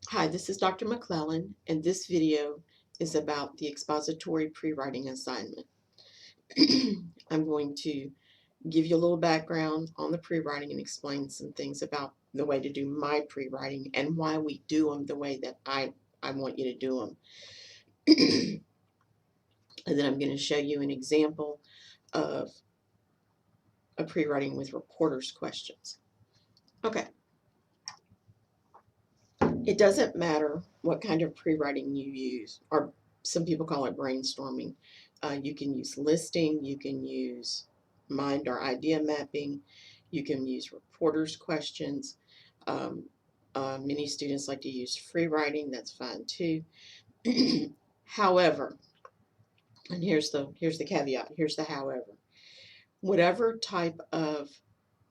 Hi, this is Dr. McClellan, and this video is about the expository pre-writing assignment. I'm going to give you a little background on the pre-writing and explain some things about the way to do my pre-writing and why we do them the way that I want you to do them. And then I'm going to show you an example of a pre-writing with reporter's questions. Okay. It doesn't matter what kind of pre-writing you use, or some people call it brainstorming. You can use listing, you can use mind or idea mapping, you can use reporter's questions. Many students like to use free writing, that's fine too. However, and here's the caveat, here's the however. Whatever type of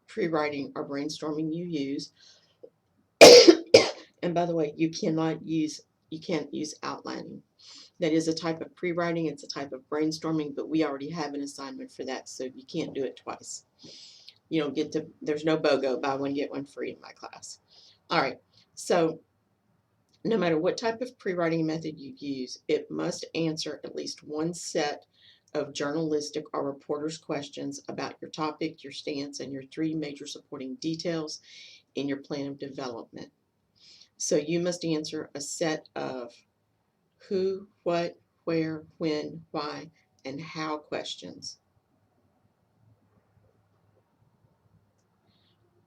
pre-writing or brainstorming you use, and by the way, you can't use outlining. That is a type of pre-writing, it's a type of brainstorming, but we already have an assignment for that, so you can't do it twice. You don't get to, there's no BOGO, buy one, get one free in my class. All right, so no matter what type of pre-writing method you use, it must answer at least one set of journalistic or reporter's questions about your topic, your stance, and your three major supporting details in your plan of development. So you must answer a set of who, what, where, when, why, and how questions.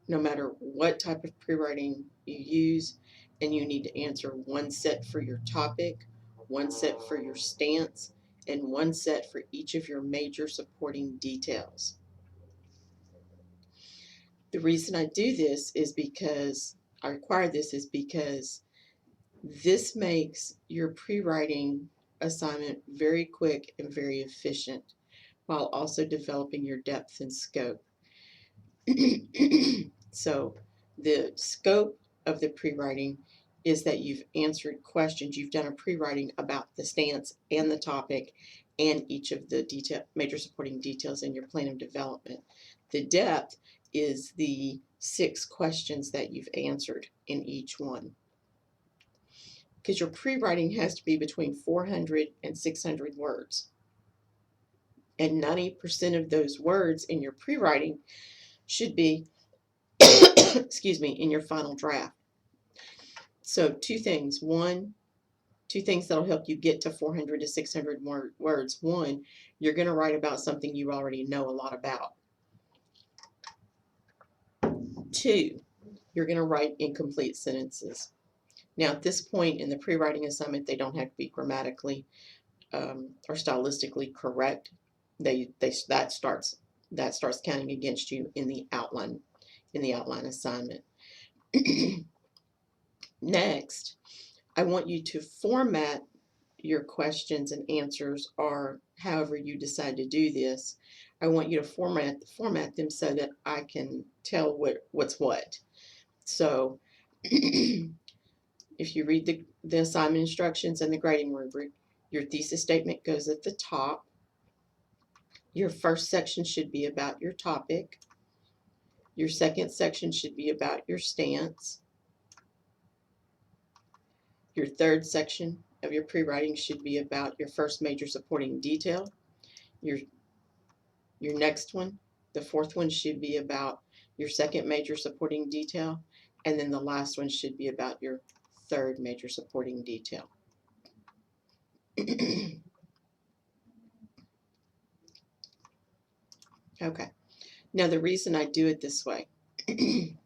No matter what type of pre-writing you use, and you need to answer one set for your topic, one set for your stance, and one set for each of your major supporting details. The reason I do this is because I require this is because this makes your pre-writing assignment very quick and very efficient, while also developing your depth and scope. So the scope of the pre-writing is that you've answered questions, you've done a pre-writing about the stance and the topic and each of the major supporting details in your plan of development. The depth is the 6 questions that you've answered in each one. Because your pre-writing has to be between 400 and 600 words. And 90% of those words in your pre-writing should be, excuse me, in your final draft. So two things. Two things that'll help you get to 400 to 600 words. One, you're going to write about something you already know a lot about. Two, you're going to write incomplete sentences. Now, at this point in the pre-writing assignment, they don't have to be grammatically or stylistically correct. That starts counting against you in the outline assignment. Next, I want you to format your questions and answers, or however you decide to do this. I want you to format them so that I can tell what's what. So if you read the assignment instructions and the grading rubric, your thesis statement goes at the top. Your first section should be about your topic. Your second section should be about your stance. Your third section of your pre-writing should be about your first major supporting detail. Your next one, the fourth one, should be about your second major supporting detail. And then the last one should be about your third major supporting detail. Okay. Now the reason I do it this way, the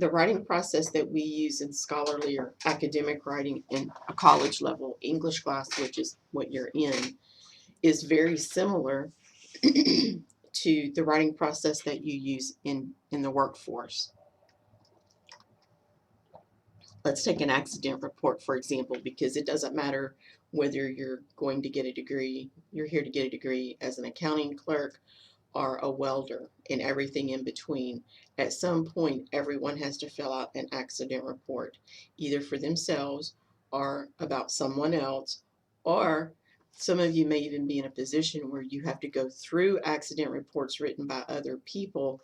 writing process that we use in scholarly or academic writing in a college level English class, which is what you're in, is very similar to the writing process that you use in the workforce. Let's take an accident report, for example, because it doesn't matter whether you're going to get a degree, you're here to get a degree as an accounting clerk or a welder and everything in between. At some point, everyone has to fill out an accident report, either for themselves or about someone else, or some of you may even be in a position where you have to go through accident reports written by other people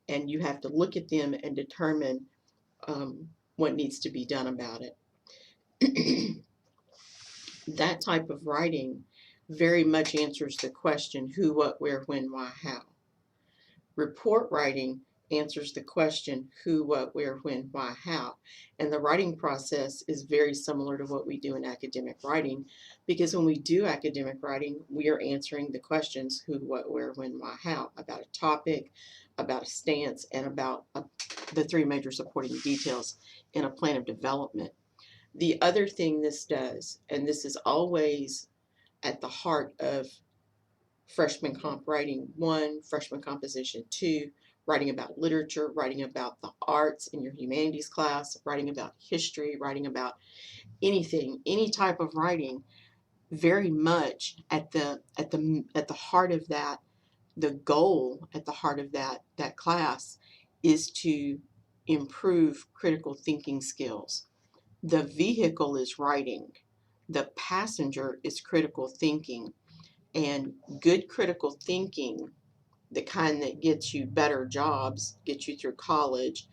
and you have to look at them and determine what needs to be done about it. That type of writing very much answers the question who, what, where, when, why, how. Report writing answers the question who, what, where, when, why, how. And the writing process is very similar to what we do in academic writing, because when we do academic writing, we are answering the questions who, what, where, when, why, how about a topic, about a stance, and about the three major supporting details in a plan of development. The other thing this does, and this is always at the heart of freshman comp writing 1, freshman composition 2, writing about literature, writing about the arts in your humanities class, writing about history, writing about anything, any type of writing, very much at the heart of that, the goal at the heart of that class is to improve critical thinking skills. The vehicle is writing. The passenger is critical thinking. And good critical thinking, the kind that gets you better jobs, gets you through college,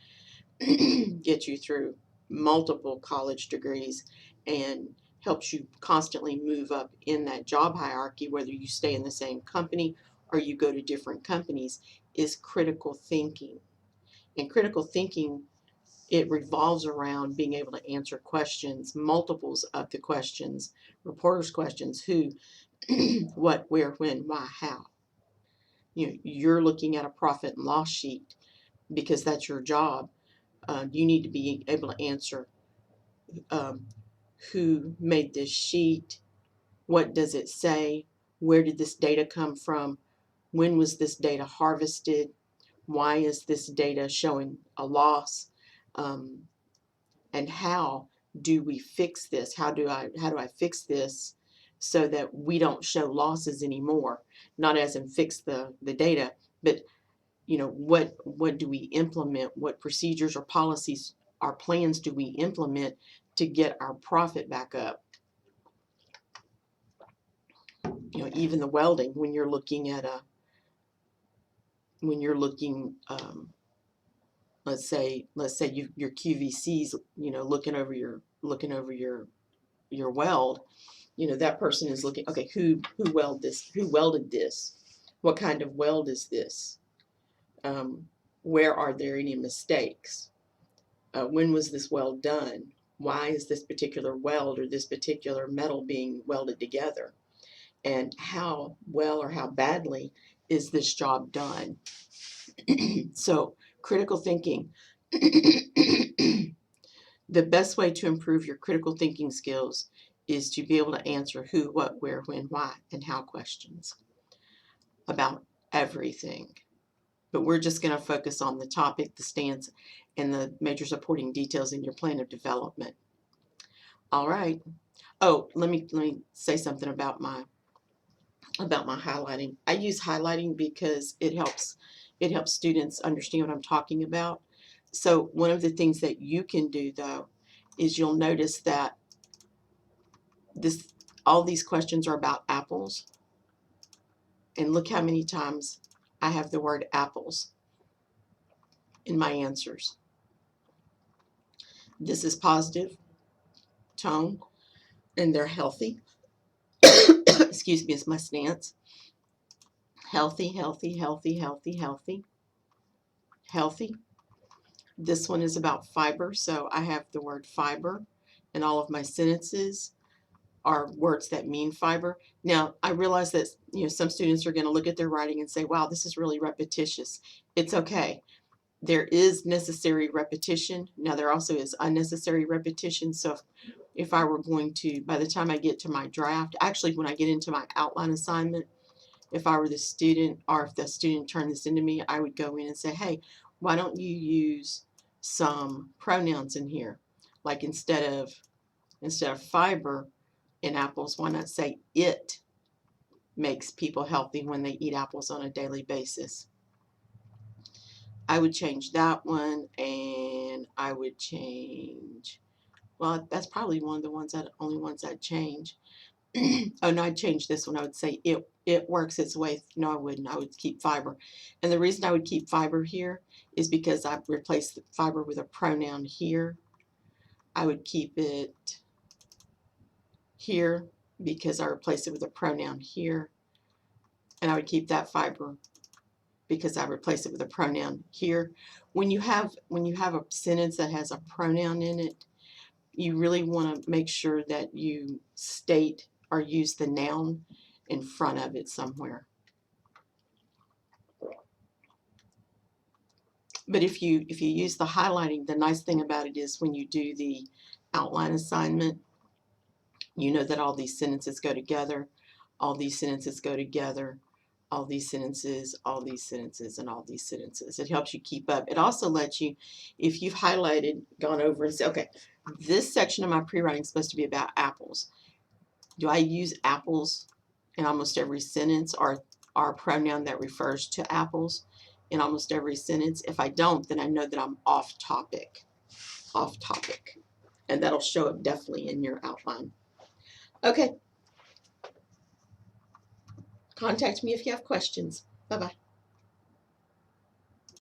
gets you through multiple college degrees, and helps you constantly move up in that job hierarchy, whether you stay in the same company or you go to different companies, is critical thinking. And critical thinking, it revolves around being able to answer questions, multiples of the questions, reporters' questions, who, what, where, when, why, how. You're looking at a profit and loss sheet because that's your job. You need to be able to answer who made this sheet, what does it say, where did this data come from, when was this data harvested, why is this data showing a loss, and how do we fix this? How do I fix this so that we don't show losses anymore? Not as in fix the data, but what do we implement? What procedures or policies or plans do we implement to get our profit back up? Even the welding, when you're looking at let's say your QVC's, looking over your weld, that person is looking, okay, who welded this? What kind of weld is this? Where are there any mistakes? When was this weld done? Why is this particular weld or this particular metal being welded together? And how well or how badly is this job done? So, critical thinking. The best way to improve your critical thinking skills is to be able to answer who, what, where, when, why, and how questions about everything. But we're just going to focus on the topic, the stance, and the major supporting details in your plan of development. All right. Oh, let me say something about my highlighting. I use highlighting because it helps students understand what I'm talking about. So one of the things that you can do, though, is you'll notice that all these questions are about apples. And look how many times I have the word apples in my answers. This is positive tone, and they're healthy. Excuse me, it's my stance. Healthy, healthy, healthy, healthy, healthy, healthy. This one is about fiber, so I have the word fiber, and all of my sentences are words that mean fiber. Now, I realize that some students are going to look at their writing and say, wow, this is really repetitious. It's okay. There is necessary repetition. Now, there also is unnecessary repetition. So if I were going to, by the time I get to my draft, actually when I get into my outline assignment, if I were the student, or if the student turned this into me, I would go in and say, hey, why don't you use some pronouns in here? Like instead of fiber in apples, why not say it makes people healthy when they eat apples on a daily basis? I would change that one, and I would change, well, that's probably one of the only ones I'd change. oh no, I'd change this one. I would say it works its way. No, I wouldn't. I would keep fiber. And the reason I would keep fiber here is because I've replaced the fiber with a pronoun here. I would keep it here because I replaced it with a pronoun here. And I would keep that fiber because I replaced it with a pronoun here. When you have a sentence that has a pronoun in it, you really want to make sure that you state or use the noun in front of it somewhere. But if you use the highlighting, the nice thing about it is when you do the outline assignment, you know that all these sentences go together, all these sentences go together, all these sentences, all these sentences, and all these sentences. It helps you keep up. It also lets you, if you've highlighted, gone over and said, okay, this section of my pre-writing is supposed to be about apples. Do I use apples in almost every sentence, or a pronoun that refers to apples in almost every sentence? If I don't, then I know that I'm off topic. And that'll show up definitely in your outline. Okay. Contact me if you have questions. Bye-bye.